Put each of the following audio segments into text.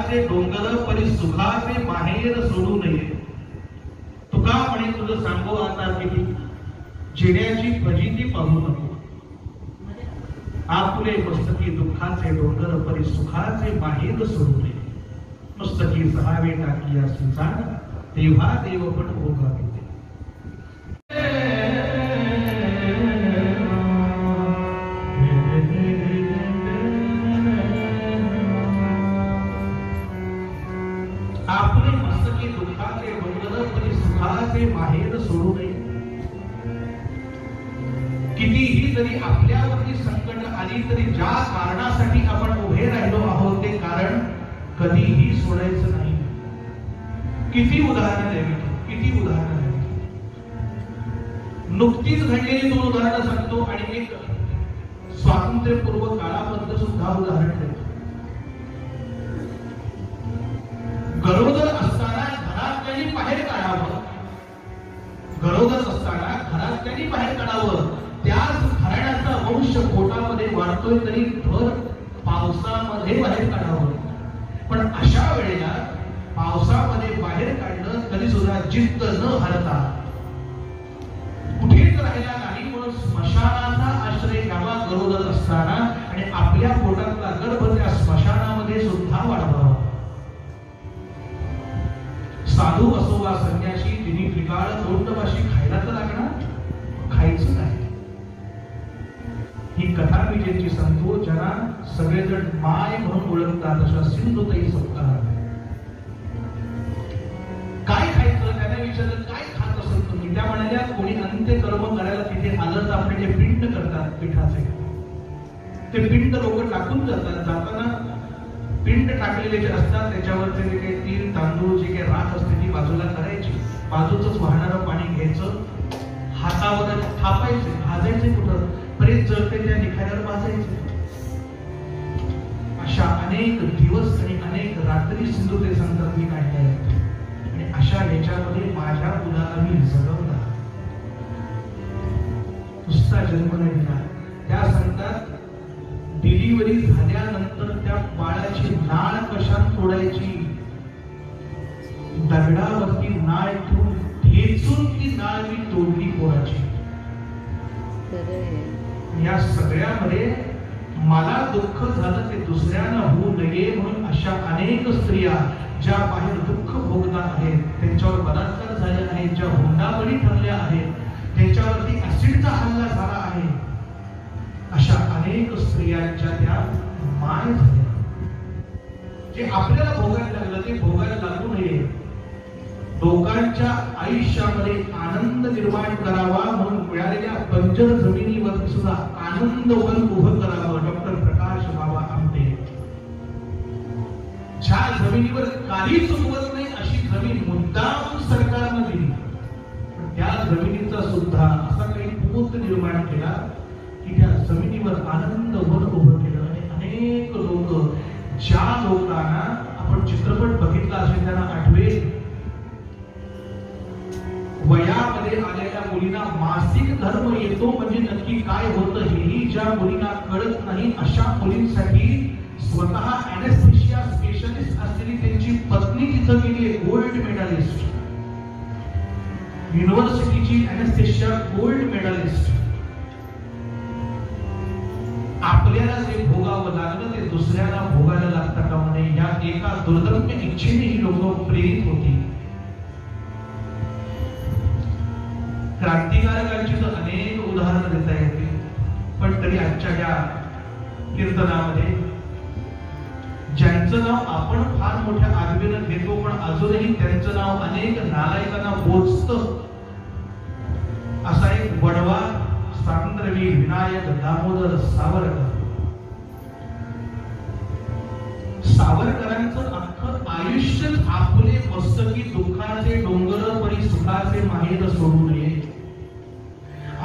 दुःखाचे डोंगर परी सुखाचे बाहेर सोडू नये. तुका म्हणे तुझं सांगो आता किती जिण्याची फजिती पाहू नको. आपले मस्तकी दुःखाचे डोंगर परी सुखाचे बाहेर सोडू नये. मस्तकी सहावे टाकी असून तेव्हा देव पण भोगावे. आपले मस्तकी दुःखाचे डोंगर परी सुखाचे बाहेर सोडू नये. कितीही जरी आपल्यावरती संकट आली तरी ज्या कारणासाठी आपण उभे राहिलो आहोत ते कारण कधीही सोडायचं नाही. किती उदाहरणं द्यावी, किती उदाहरणं द्यावी. नुकतीच घडलेली 2 उदाहरणं सांगतो आणि एक स्वातंत्र्यपूर्व काळामधलं सुद्धा उदाहरण देतो. गरोदर असताना घरात त्यांनी बाहेर काढावं, गरोदर असताना घरात त्यांनी बाहेर काढावं. त्याच घराण्याचा वंश पोटामध्ये वाढतोय तरी भर पावसामध्ये बाहेर काढावं. पण अशा वेळेला पावसामध्ये बाहेर काढलं तरी सुद्धा जिद्द न हरता कुठेच राहिला नाही म्हणून स्मशानाचा आश्रय घ्यावा गरोदर असताना आणि आपल्या पोटातला गर्भ त्या स्मशानामध्ये सुद्धा वाढवावा. साधू असो वा संन्यासी तिने पिकाळ तोंडवाशी खायला तर लागणार, खायचं नाही. ही कथा मी ज्यांची सांगतो ज्यांना सगळेजण माय म्हणून ओळखतात अशा सिंधुताई सपकाळ. काय खायचं त्याने विचारलं, काय खात असत तुम्ही? त्या म्हणाल्या कोणी अंत्यकर्म करायला तिथे आलं तर आपले जे पिंड करतात पिठाचे ते पिंड लोक टाकून जातात. जाताना पिंड टाकलेले जे असतात त्याच्यावरचे जे काही तीळ तांदूळ जे काही राख असते ती बाजूला करायची. बाजूचंच वाहणारं पाणी घ्यायचं, हातावर थापायचे, भाजायचे कुठं प्रेत जळते त्या निखाऱ्यावर भाजायचे. अशा अनेक दिवस आणि अनेक रात्री सिंधुताई सांगतात मी काढल्या आहेत. आणि अशा याच्यामध्ये माझ्या मुलाला मी जगवला, नुसता जन्म नाही दिला. त्या सांगतात डिलिव्हरी झाल्यानंतर त्या बाळाची नाळ कशात तोडायची, दगडावरती नाळ ठेवून ठेचून ती नाळ मी तोडली पोराची. या सगळ्यामध्ये मला दुःख झालं ते दुसऱ्यांना होऊ नये म्हणून अशा अनेक स्त्रिया ज्या बाहेर दुःख भोगता आहेत, त्यांच्यावर बलात्कार झाले आहेत, ज्या हुंडाबळी ठरल्या आहेत, त्यांच्यावरती ऍसिडचा हल्ला झाला आहे, अशा अनेक स्त्रियांच्या त्या माय झाल्या. जे आपल्याला भोगायला लागलं ते भोगायला लागू नये. लोकांच्या आयुष्यामध्ये आनंद निर्माण करावा म्हणून मिळालेल्या बंजर जमिनीवर सुद्धा आनंद वन उभं करावं. डॉक्टर प्रकाश बाबा आमटे ज्या जमिनीवर काहीच उगवत नाही अशी जमीन मुद्दाम सरकारनं दिली, पण त्या जमिनीचा सुद्धा असा काही पोत निर्माण केला की त्या जमिनीवर आनंद वन उभं केलं. आणि अनेक लोक ज्या लोकांना आपण चित्रपट बघितला असेल त्यांना आठवेल वयामध्ये आलेल्या मुलींना मासिक धर्म येतो म्हणजे नक्की काय होतं हेही ज्या मुलींना कळत नाही अशा मुलींसाठी स्वतः अॅनेस्थेशिया स्पेशलिस्ट असलेली त्यांची पत्नी तिथं गेली, गोल्ड मेडलिस्ट, युनिव्हर्सिटीची अॅनेस्थेशिया गोल्ड मेडलिस्ट. आपल्याला जे भोगावं लागलं ते दुसऱ्याला भोगायला लागतं का म्हणे या एका दुर्दम्य इच्छेने ही लोक प्रेरित होती. क्रांतिकारकांची तर अनेक उदाहरणं देता येतील, पण तरी आजच्या या कीर्तनामध्ये ज्यांचं नाव आपण फार मोठ्या आदबीनं घेतो पण अजूनही त्यांचं नाव अनेक नालायकांना बोचतं असा एक वडवा स्वातंत्र्यवीर विनायक दामोदर सावरकर. सावरकरांचं अख्खं आयुष्य आपले मस्तकी दुःखाचे डोंगर परी सुखाचे माहेर सोडू नये.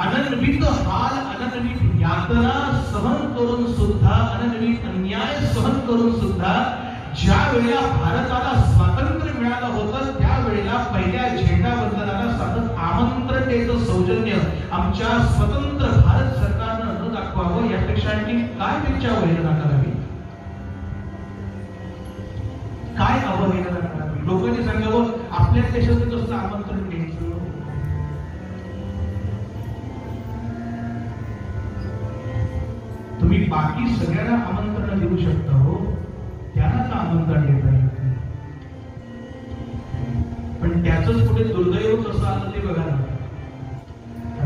अनन्वित हाल अनन्वित यातना सहन करून सुद्धा, अनन्वित अन्याय सहन करून सुद्धा ज्या वेळेला भारताला स्वातंत्र्य मिळालं होतं त्यावेळेला पहिल्या झेंडा वंदनाला साधं आमंत्रणेचं सौजन्य आमच्या स्वतंत्र भारत सरकारनं न दाखवावं यापेक्षा आणखी काय त्यांच्या वेळेला करावी. अवहेलना करावी. लोकांनी सांगावं आपल्या देशाचं कसं आमंत्रण द्यायचं. तुम्ही बाकी सगळ्यांना आमंत्रण देऊ शकता हो, त्यांनाच आमंत्रण देता येत नाही. पण त्याच पुढे दुर्दैव कसं आलं ते बघा ना.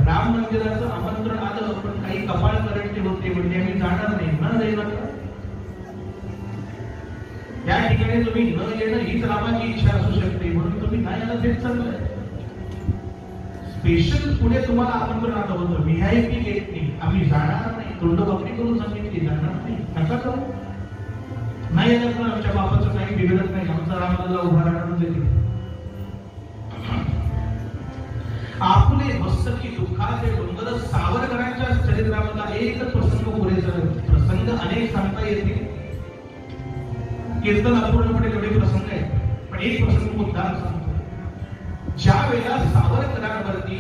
राम मंदिराचं आमंत्रण आलं पण काही कपाळ करंटे होते म्हणजे आम्ही जाणार नाही ना जाईल. त्या ठिकाणी तुम्ही न येणं हीच रामाची इच्छा असू शकते म्हणून तुम्ही नाही यायला तेच चाललंय. स्पेशल पुढे तुम्हाला आमंत्रण आलं होतं, व्हीआयपी गेट नाही, आम्ही जाणार नाही, तोंड बापडी करून सांगितली जाणार नाही, नका करू. नाही येणार पण आमच्या बापाचं काही बिघडत नाही, आमचा रामाला उभा राहणार देते. आपुले मस्तकी दुःखाचे डोंगर. सावरकरांच्या चरित्रामधला एकच प्रसंग पुरेसा. प्रसंग अनेक सांगता येतील, कीर्तन अपूर्णपणे एवढे प्रसंग आहेत, पण एक प्रसंग मुद्दाम सांगतो. ज्या वेळेला सावरकरांवरती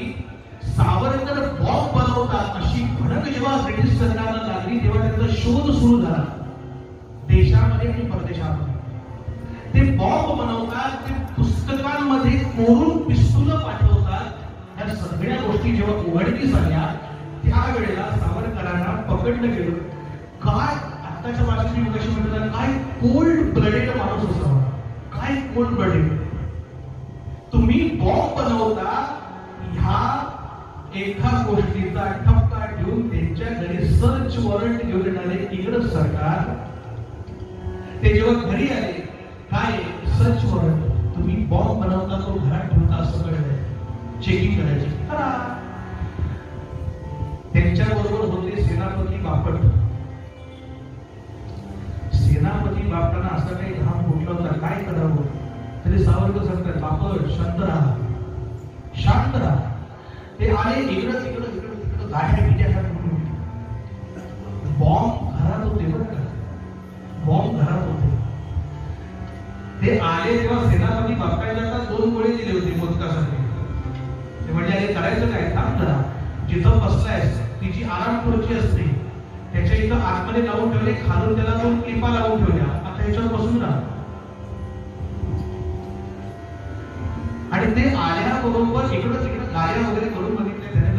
सावरकर बॉम्ब बनवतात अशी भडक जेव्हा ब्रिटिश सरकारला लागली तेव्हा त्यांचा शोध सुरू झाला देशामध्ये आणि परदेशामध्ये. ते बॉम्ब बनवतात, ते पुस्तकांमध्ये कोरून पिस्तूल पाठवतात. या सगळ्या गोष्टी जेव्हा उघडकीस आल्या त्यावेळेला सावरकरांना पकडलं गेलं. काय आताच्या भाषेत मी कशी म्हणतात, काय कोल्ड ब्लडेड माणूस असावा, काय कोल्ड ब्लडेड. तुम्ही बॉम्ब बनवता ह्या एका गोष्टीचा ठपका ठेवून त्यांच्या घरी सर्च वॉरंट घेऊन येणारे इंग्रज सरकार, ते जेव्हा घरी आले काय सर्च वॉरंट, तुम्ही बॉम्ब बनवता तो घरात ठेवता असं कळलंय, चेकिंग करायची. त्यांच्या बरोबर होते सेनापती बापट. सेनापती बापटांना असा काही घाम फुटला होता, काय करावं तरी सावरकर सांगतात बापट शांत राहा, शांत राहा. ते आले इकडं तिकडं इकडं तिकडं गाड्या बिड्या बॉम्ब घरात होते बरं का, बॉम्ब घरात होते. ते आले तेव्हा सेनापती बापटांना 2 गोळे दिले होते मोदकासाठी. ते म्हणजे हे करायचं काय, थांब जरा, जिथं बसलायस तिची आराम खुर्ची असते त्याच्या इथं आतमध्ये लावून ठेवले, खालून त्याला 2 क्लिपा लावून ठेवल्या, आता याच्यावर बसून राहा. आणि ते आल्याबरोबर इकडं तिकडं गाड्या वगैरे करून बघितले त्याने,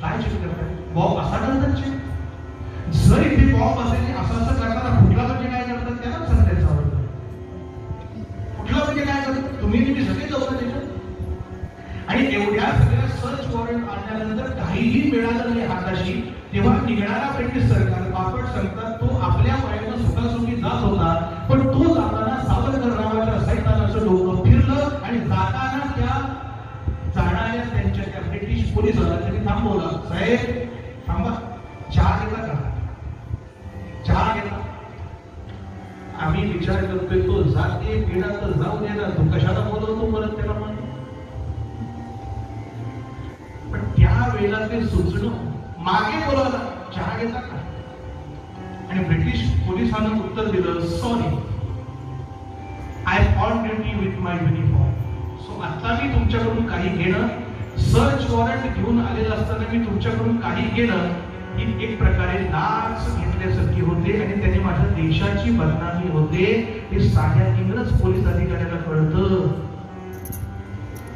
काय चेक करताय, बॉम्ब असा करतात चेक. जर इथे बॉम्ब असेल असं असं करताना कुठला म्हणजे काय करतात त्याला सांगायचं आवडतं. कुठला म्हणजे काय करतात तुम्ही सगळे जाऊ त्याच्यात. आणि एवढ्या सगळ्या सर्च वॉरंट आणल्यानंतर काहीही मिळालं नाही हाताशी, तेव्हा निघणारा ब्रिटिश सरकार बापट सांगतात तो आपल्या पायानं सुखासुखी जात होता, पण तो जाताना सावरकर नावाच्या सैतानाचं डोकं फिरलं आणि जाताना त्या जाणाऱ्या त्यांच्या त्या ब्रिटिश पोलिसाला त्यांनी थांबवला. साहेब थांबा, चहा घेता का, चहा घेता. आम्ही विचार करतोय तो जाते पिढा तर जाऊ दे ना, तू कशाला बोलवतो परत त्याला. म्हणून पण त्या वेळेला ते सुचणं मागे बोलावला, चहा घेता का. आणि ब्रिटिश पोलिसांना उत्तर दिलं, sorry I on duty with my uniform. So आता मी तुमच्याकडून काही घेणं, सर्च वॉरंट घेऊन आलेलं असताना मी तुमच्याकडून काही घेणं ही एक प्रकारे लाच घेतल्यासारखी होते आणि त्याने माझ्या देशाची बदनामी होते. हे साध्या इंग्रज पोलीस अधिकाऱ्याला कळतं.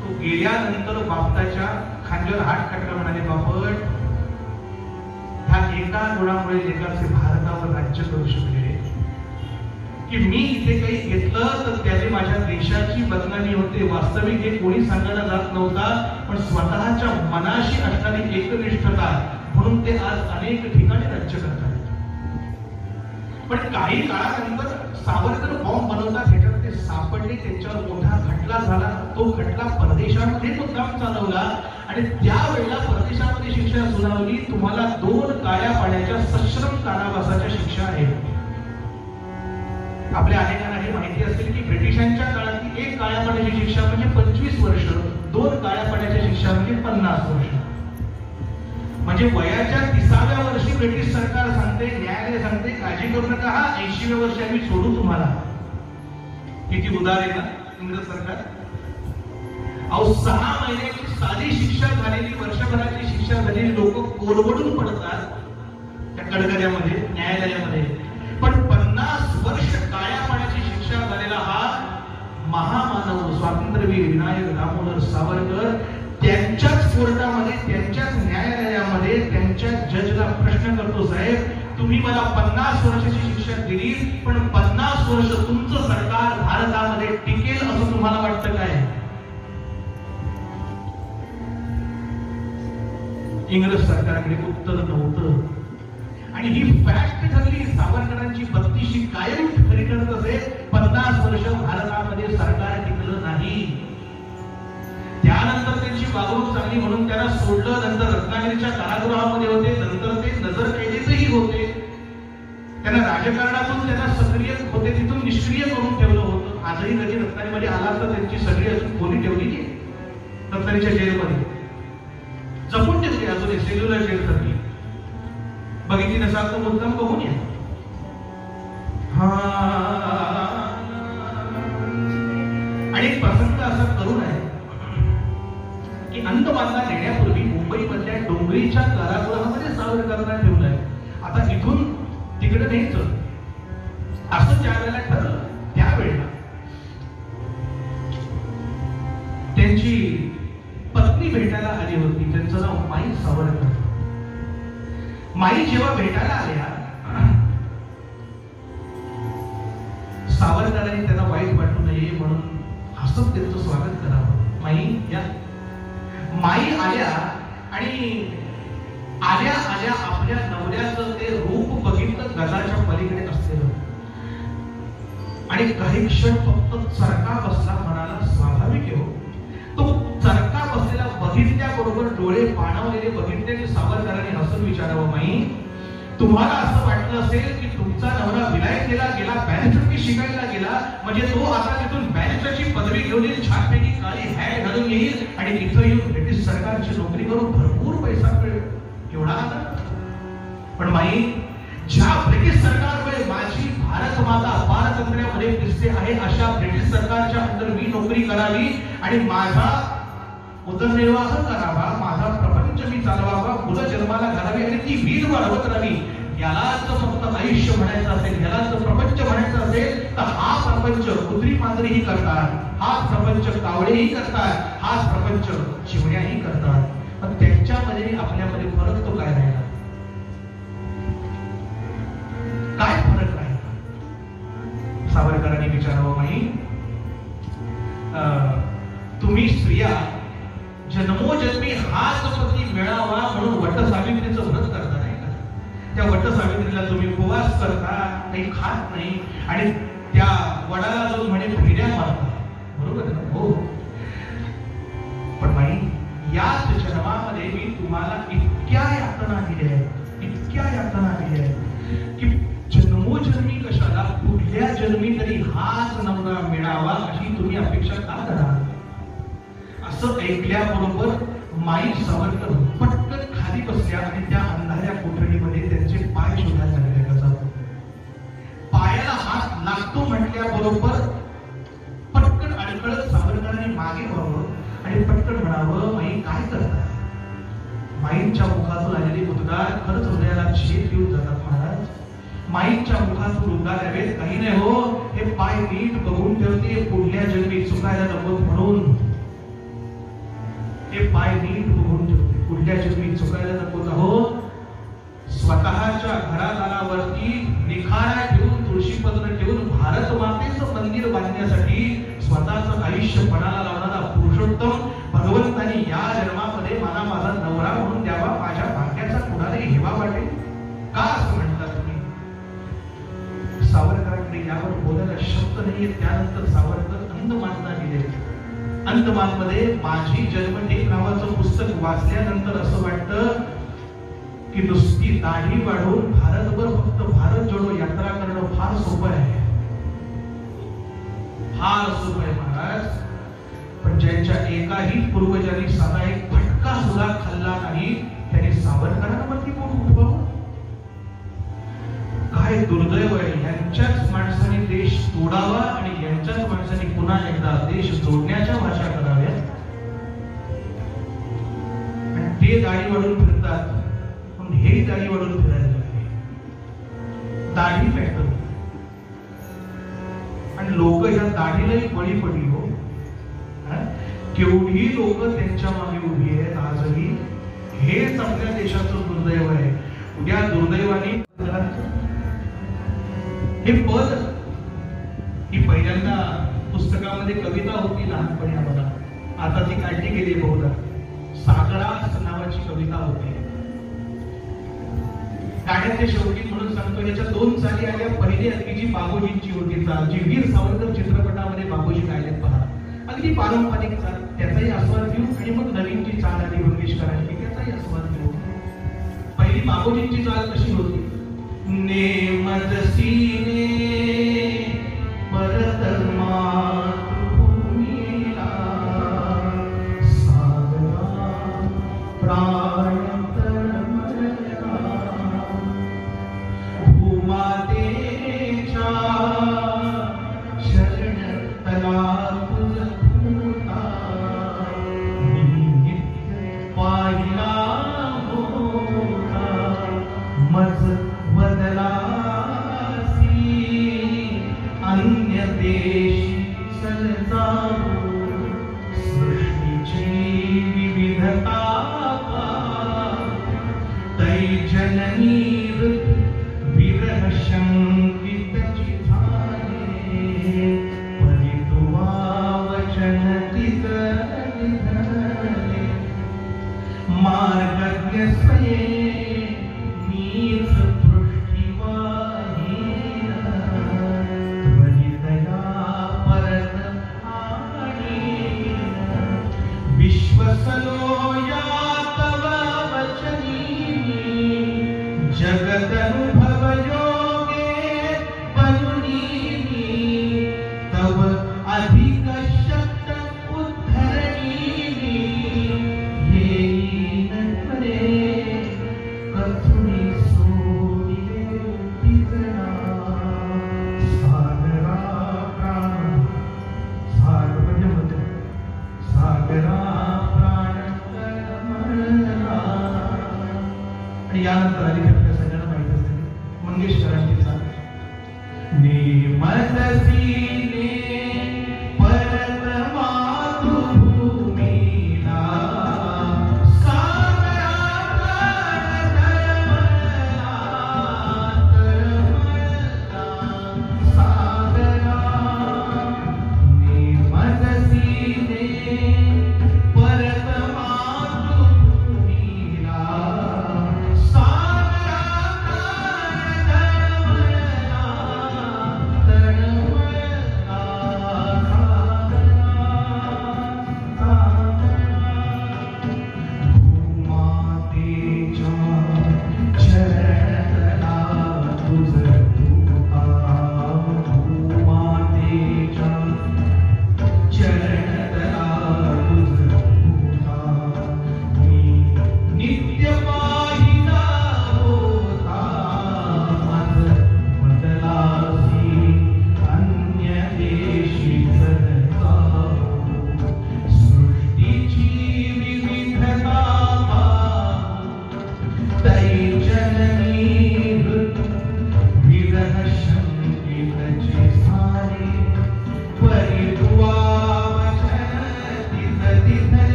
तो गेल्यानंतर बापटाच्या खांद्यावर हात टाकला, म्हणाले बापट ह्या एका गुणामुळे एकाचे भारतावर राज्य करू शकले की मी इथे काही घेतलं तर त्याने माझ्या देशाची बदनामी होते. वास्तविक हे कोणी सांगायला जात नव्हता, पण स्वतःच्या मनाशी असणारी एकनिष्ठता म्हणून ते आज अनेक ठिकाणी राज्य करतात. पण काही काळानंतर सावरकर बॉम्ब बनवतात ह्याच्यात ते सापडले, त्यांच्यावर मोठा खटला झाला. तो खटला परदेशामध्ये मुद्दाम चालवला आणि त्यावेळेला परदेशामध्ये शिक्षा सुनावली. तुम्हाला 2 काळ्या पाण्याच्या सश्रम कारावासाच्या शिक्षा आहेत. आपल्या अनेकांना हे माहिती असेल की ब्रिटिशांच्या काळातली 1 काळ्या पाण्याची शिक्षा म्हणजे 25 वर्ष, 2 काळ्या पाण्याच्या शिक्षा म्हणजे 50 वर्ष. म्हणजे वयाच्या 30व्या वर्षी ब्रिटिश सरकार सांगते, न्यायालय सांगते काळजी करू नका, हा 80व्या वर्षी आम्ही सोडू तुम्हाला. किती उदार आहे ना इंग्रज सरकार. अहो 6 महिन्याची साधी शिक्षा झालेली, वर्षभराची शिक्षा झालेली लोक कोलमडून पडतात त्या कडकड्यामध्ये न्यायालयामध्ये. पण 50 वर्ष काळ्या पाण्याची शिक्षा झालेला हा जजला प्रश्न करतो, साहेब तुम्ही मला 50 वर्षाची शिक्षा दिली, पण 50 वर्ष तुमचं सरकार भारतामध्ये टिकेल असं तुम्हाला वाटतं काय? इंग्रज सरकारकडे उत्तर नव्हतं. आणि ही फॅक्ट ठरली. सावरकरांची बत्तीशी कायम खरी ठरत असे. 50 वर्ष भारतामध्ये सरकार टिकलं नाही. त्यानंतर त्यांची वागणूक चांगली म्हणून त्यांना सोडलं. नंतर रत्नागिरीच्या कारागृहामध्ये होते. नंतर ते नजरकैदेतही होते. त्यांना राजकारणातून त्यांना सक्रिय होते तिथून निष्क्रिय करून ठेवलं होतं. आजही कधी रत्नागिरीमध्ये आला तर त्यांची सगळी अजून खोली ठेवलेली आहे रत्नागिरीच्या जेलमध्ये, जपून ठेवली अजून सेल्युलर जेल सारखी. बघितली नसाल तर मुद्दाम बघून या. आणि एक प्रसंग असा करून आहे की अंदमानला नेण्यापूर्वी मुंबईमधल्या डोंगरीच्या कारागृहामध्ये सावरकरांना ठेवलंय. आता इथून तिकडे न्यायचं असं ज्या वेळेला ठरलं त्यावेळेला त्यांची पत्नी भेटायला आली होती. त्यांचं नाव माई सावरकर. माई जेव्हा भेटायला आल्या, सावरकरांनी त्यांना वाईट वाटू नये म्हणून हसत त्यांचं स्वागत करावं. माई या. माई आल्या आणि आल्या आल्या आपल्या नवऱ्याचं ते रूप बघितलं गजाच्या पलीकडे असलेलं. आणि काही क्षण फक्त चरका बसला. म्हणाला स्वाभाविक आहे हो. तो चरका बसलेला बघितल्याबरोबर डोळे पाणावलेले बघितले की सावरकरांनी हसून विचारावं, माई तुम्हाला असं वाटलं असेल की तुमचा नवरा विलायतेला गेला, बॅरिस्टरकी शिकायला गेला, म्हणजे तो आता तिथून बॅरिस्टरची पदवी घेऊन येईल, छानपैकी काळी हॅट घालून येईल आणि इथं येऊन ब्रिटिश सरकारची नोकरी करून भरपूर पैसा मिळेल एवढा आनंद. पण माई ज्या ब्रिटिश सरकारमुळे माझी भारत माता पारतंत्र्यामध्ये दिसते आहे अशा ब्रिटिश सरकारच्या अंडर मी नोकरी करावी आणि माझा उदरनिर्वाह करावा, माझा प्रपंच मी चालवावा, मुलं जन्माला घालावी आणि ती वीर वाढवत राहावी, यालाच फक्त आयुष्य म्हणायचं असेल, यालाच प्रपंच म्हणायचं असेल तर हा प्रपंच कुत्री मांजरीही करतात, हाच प्रपंच कावळेही करतात, हाच प्रपंच चिमण्याही करतात. पण त्यांच्यामध्ये आपल्यामध्ये फरक तो काय राहिला? काय फरक राहिला? सावरकरांनी विचारावं, माई तुम्ही स्त्रिया जन्मोजन्मी हाच पती मिळावा म्हणून वटसावित्रीचं व्रत करता नाही का? त्या वटसावित्रीला तुम्ही उपवास करता, काही खात नाही आणि त्या वडाला जाऊन म्हणे फिर्या मारता, बरोबर आहे ना? हो. पण माई याच जन्मामध्ये मी तुम्हाला इतक्या यातना दिल्या आहेत, इतक्या यातना दिल्या आहेत की जन्मोजन्मी कशाला, पुढल्या जन्मी तरी हाच नवरा मिळावा अशी तुम्ही अपेक्षा का करा? असं ऐकल्याबरोबर माई सावरकर पटकन खाली बसल्या आणि त्या अंधाऱ्या कोठडीमध्ये त्यांचे पाय शोधायला लागले. कसा पायाला हात लागतो म्हटल्याबरोबर पटकन अडकळत सावरकरांनी मागे व्हावं आणि पटकन म्हणावं, माई काय करता? माईंच्या मुखातून आलेले उद्गार खरंच हृदयाला छेद देऊन जातात महाराज. माईंच्या मुखातून उद्गार यावेत, काही नाही हो, हे पाय नीट बघून ठेवते, पुढल्या जन्मी चुकायला नको म्हणून. हे पाय नीट बघून ठेवते, पुढल्या जन्मी चुकायला नको. हो, स्वतःच्या घरादारावरती निखारा ठेवून, तुळशीपत्र ठेवून भारत मातेचं मंदिर बांधण्यासाठी स्वतःचं आयुष्य पणाला लावणारा पुरुषोत्तम भगवंतानी या जन्मामध्ये मला माझा नवरा म्हणून द्यावा, माझ्या भाग्याचा कुणालाही हेवा वाटेल का असं म्हणता तुम्ही? सावरकरांकडे यावर बोलायला शब्द नाहीये. त्यानंतर सावरकर अंदमानला गेले. अंदमानमध्ये माझी जन्मठेप नावाचं पुस्तक वाचल्यानंतर असं वाटतं की नुसती दाढी वाढवून भारतभर फक्त भारत जोडो यात्रा करणं फार सोपं आहे, फार सोपं आहे महाराज. पण ज्यांच्या एकाही पूर्वजांनी साधा एक फटका सुद्धा खाल्ला नाही त्यांनी सावरकरांवरती बोट उठवावं. काय दुर्दैव आहे. यांच्याच माणसाने देश तोडावा आणि यांच्याच माणसाने पुन्हा एकदा देश जोडण्याच्या भाषा कराव्यात. आणि ते दाढी वाढून फिरतात, पण हे दाढी वाढून फिरायला लागले. दाढी पेटत आणि लोक या दाढीलाही बळी पडली. हो, केवढी लोक त्यांच्या मागे उभी आहेत आजही. हेच आपल्या देशाचं दुर्दैव आहे. हे पद ही पहिल्यांदा पुस्तकामध्ये कविता होती लहानपणी आम्हाला, आता ती काढली गेली बहुधा. सागरास नावाची कविता होती. गाण्याचे शेवटी म्हणून सांगतो, याच्या दोन चाली आल्या. पहिली अगदी जी बाबूजींची होती चाल, जी वीर सावरकर चित्रपटामध्ये बाबूजी गायलेत पहा, अगदी पारंपरिक चाल, त्याचाही आस्वाद घेऊ. आणि मग नवीनची चाल आली मंगेशकरांची, त्याचाही आस्वाद घेऊ. पहिली बाबूजींची चाल कशी होती? नेमदसीने परत मातृभूमीला सागरा प्राण तळमळला, भूमातेच्या शरण तला तुझ फुटा, मी पाहिला होता मज बदलासी, अन्य देश सलजाऊ, सृष्टीची विविधता तै जननी विरह शंकित चिताने, परितुवा वचन तिज निधने, मार्गज्ञ स्वये मीच पृष्ठीवाहीन, त्वरितया परत आणीन, विश्वसलो या तव वचनी, जगदनुभव योगे बनुनी, तव अधिक शक्त उद्धरणी, येईन करे कथुनी सोडिले तिजना, सागरा प्राण, सागर म्हणजे मध्य, सागरा प्राण तळमळला. आणि यानंतर आली आपल्या सगळ्यांना माहित असते मंगेशकरांची चाल. नेमदसीने परत मातृभूमीला, सागरा प्राण तळमळला, तळमळला सागरा. नेमदसीने परत मातृभूमीला, सागरा प्राण तळमळला, तळमळला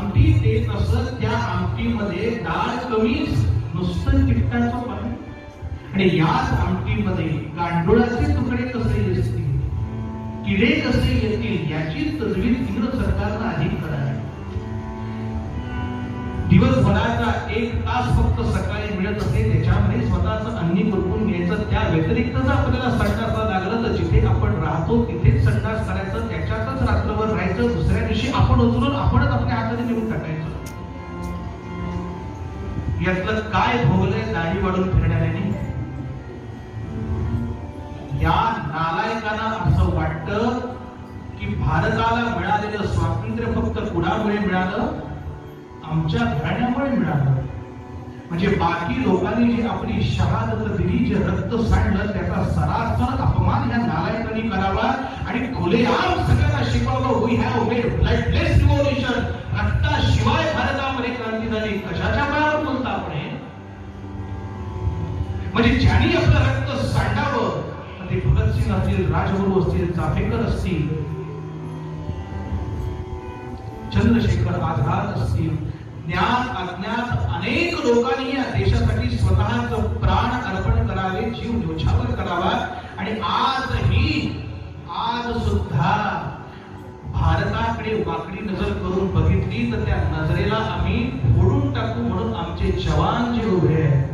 आमटी देत असत त्या आमटीमध्ये डाळ कमीच, नुसतं तिखटाचं पाणी, आणि याच आमटीमध्ये गांडुळाचे तुकडे कसे असतील, किडे कसे येतील याची तजवीज केंद्र सरकारनं आधी करावी. दिवसभराचा 1 तास फक्त सकाळी मिळत असे, त्याच्यामध्ये स्वतःचं अन्नी कुरकून घ्यायचं. त्या व्यतिरिक्त जर आपल्याला संडासला लागलं तर जिथे आपण राहतो तिथेच संडास करायचं, त्याच्यातच रात्रभर राहायचं. दुसऱ्या दिवशी आपण उचलून आपणच आपल्या हाताने निघून टाकायचं. यातलं काय भोगलंय दाढी वाढून फिरणाऱ्याने? या नालायकांना असं वाटतं की भारताला मिळालेलं स्वातंत्र्य फक्त कुणामुळे मिळालं? आमच्या घराण्यामुळे मिळालं. म्हणजे बाकी लोकांनी जी आपली शहादत दिली, जे रक्त सांडलं, त्याचा सरासर अपमान या नालायकांनी करावा आणि खुलेआम सगळ्यांना शिकवलं we have made bloodless revolution. रक्ताशिवाय भारतामध्ये क्रांती झाली. कशाच्या बळावर बोलता आपण? म्हणजे ज्यांनी आपलं रक्त सांडावं, ते भगतसिंग असतील, राजगुरू असतील, चाफेकर असतील, चंद्रशेखर आझाद असतील, ज्ञात अज्ञात अनेक लोकांनी या देशासाठी स्वतःचं प्राण अर्पण करावे, जीव न्योछावर करावा. आणि आज सुद्धा भारताकडे वाकडी नजर करून बघितली तर त्या नजरेला आम्ही फोडून टाकू म्हणून आमचे जवान जे उभे आहेत.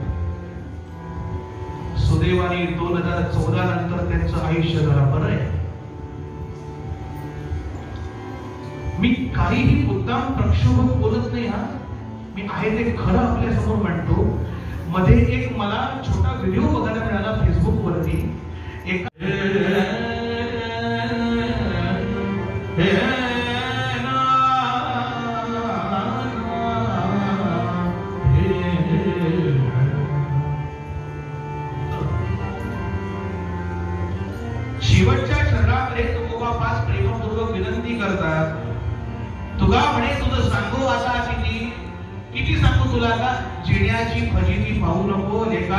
सुदैवाने 2014 नंतर त्यांचं आयुष्य जरा बरं आहे. मी काहीही मुद्दाम प्रक्षोभक बोलत नाही. हा मी आहे ते खरं आपल्या समोर मांडतो. मध्ये एक मला छोटा व्हिडिओ बघायला मिळाला फेसबुक वरती. शेवटच्या क्षणामध्ये तुकोबा पास प्रेमपूर्वक विनंती करतात. तुगा म्हणे तुझं सांगू आता किती सांगू तुला का? जिण्याची फजिती पाहू नको लेका.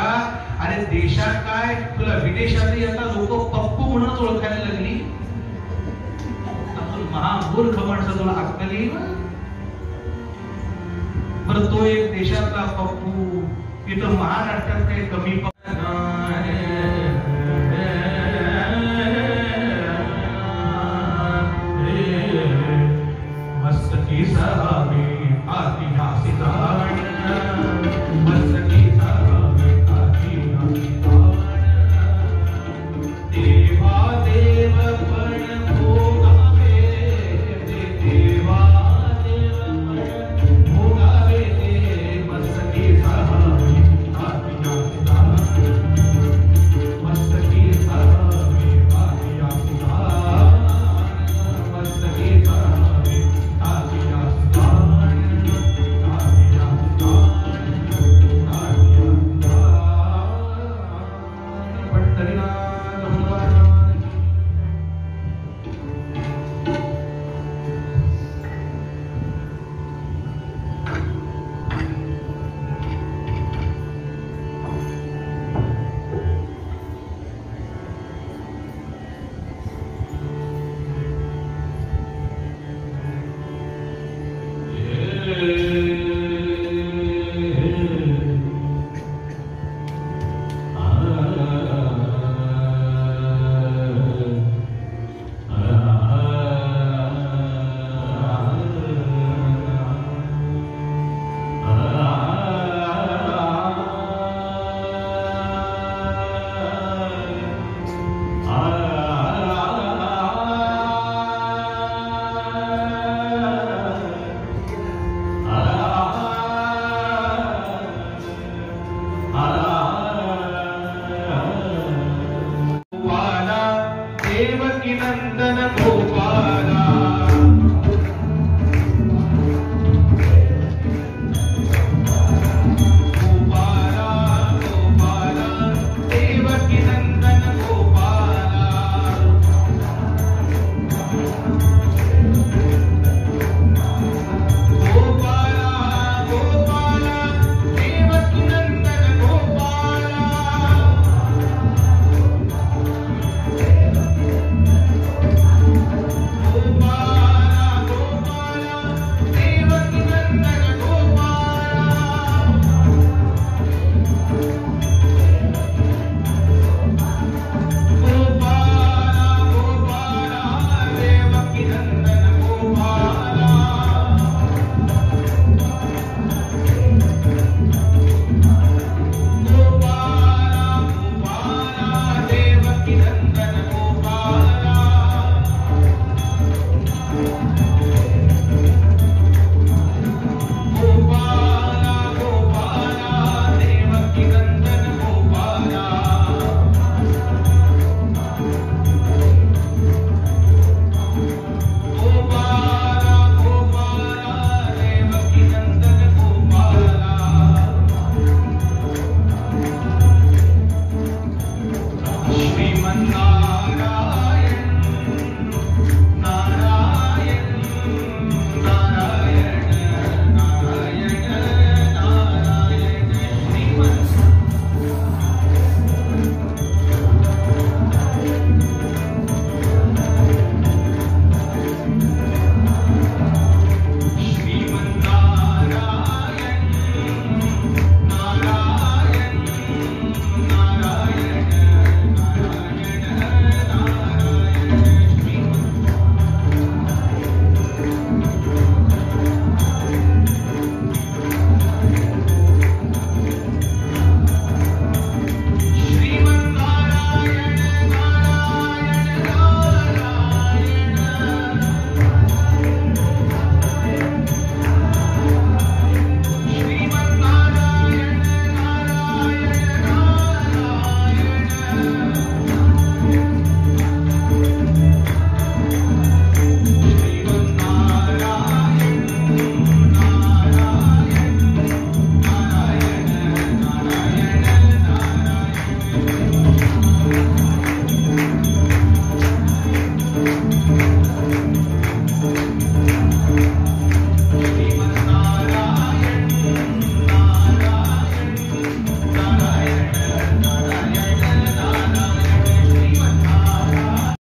अरे देशात काय, तुला विदेशातही आता लोक पप्पू म्हणून ओळखायला लागली. आपण महामूर्ख माणसं, तुला अक्कल येईल? बरं तो एक देशातला पप्पू, तिथं महाराष्ट्रात काही कमी